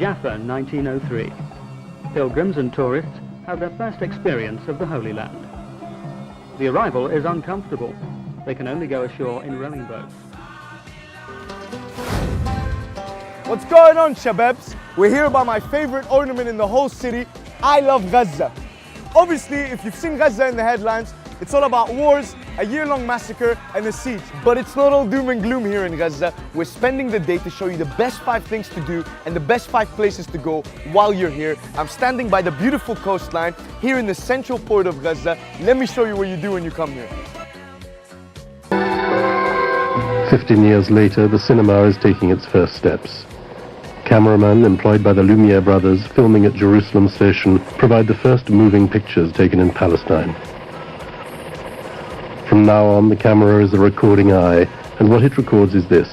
Jaffa, 1903. Pilgrims and tourists have their first experience of the Holy Land. The arrival is uncomfortable. They can only go ashore in rowing boats. What's going on, Shababs? We're here about my favorite ornament in the whole city. I love Gaza. Obviously, if you've seen Gaza in the headlines, it's all about wars, a year-long massacre, and a siege. But it's not all doom and gloom here in Gaza. We're spending the day to show you the best 5 things to do and the best 5 places to go while you're here. I'm standing by the beautiful coastline here in the central port of Gaza. Let me show you what you do when you come here. 15 years later, the cinema is taking its first steps. Cameramen employed by the Lumiere brothers filming at Jerusalem Station provide the first moving pictures taken in Palestine. From now on, the camera is a recording eye, and what it records is this: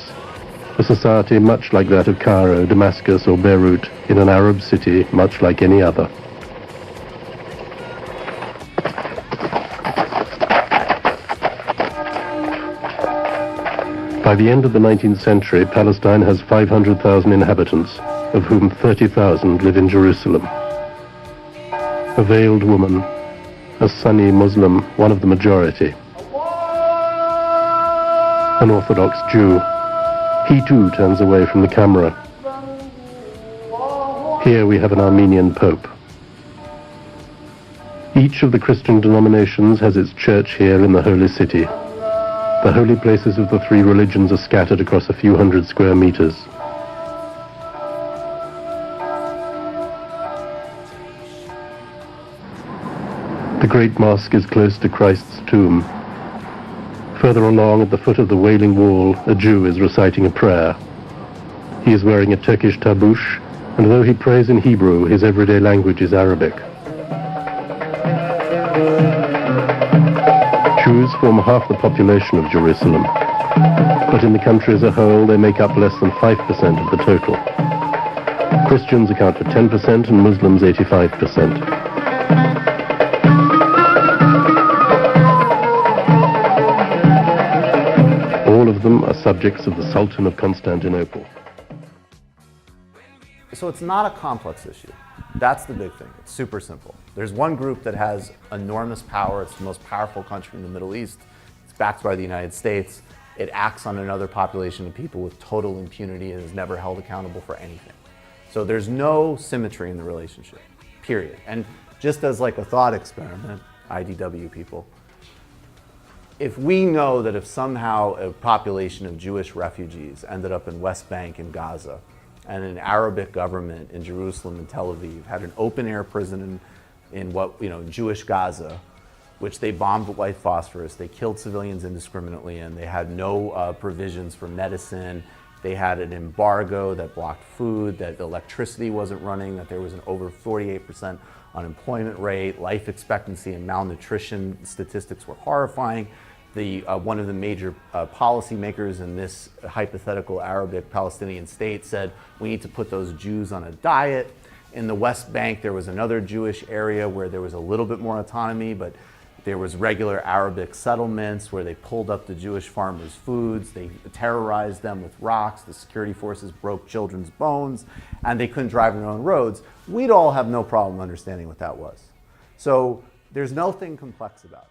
a society much like that of Cairo, Damascus, or Beirut, in an Arab city much like any other. By the end of the 19th century, Palestine has 500,000 inhabitants, of whom 30,000 live in Jerusalem. A veiled woman, a Sunni Muslim, one of the majority. An Orthodox Jew. He too turns away from the camera. Here we have an Armenian Pope. Each of the Christian denominations has its church here in the Holy City. The holy places of the 3 religions are scattered across a few hundred square meters. The Great Mosque is close to Christ's tomb. Further along, at the foot of the Wailing Wall, a Jew is reciting a prayer. He is wearing a Turkish tabush, and though he prays in Hebrew, his everyday language is Arabic. Jews form half the population of Jerusalem, but in the country as a whole, they make up less than 5% of the total. Christians account for 10% and Muslims 85%. All of them are subjects of the Sultan of Constantinople. So it's not a complex issue. That's the big thing. It's super simple. There's one group that has enormous power. It's the most powerful country in the Middle East. It's backed by the United States. It acts on another population of people with total impunity and is never held accountable for anything. So there's no symmetry in the relationship, period. And just as like a thought experiment, IDW people, if we know that if somehow a population of Jewish refugees ended up in West Bank and Gaza, and an Arabic government in Jerusalem and Tel Aviv had an open-air prison in Jewish Gaza, which they bombed with white phosphorus, they killed civilians indiscriminately, and they had no provisions for medicine. They had an embargo that blocked food, that electricity wasn't running, that there was an over 48% unemployment rate, life expectancy and malnutrition statistics were horrifying. One of the major policymakers in this hypothetical Arabic Palestinian state said, we need to put those Jews on a diet. In the West Bank, there was another Jewish area where there was a little bit more autonomy, but there was regular Arabic settlements where they pulled up the Jewish farmers' foods, they terrorized them with rocks, the security forces broke children's bones, and they couldn't drive on their own roads. We'd all have no problem understanding what that was. So there's nothing complex about it.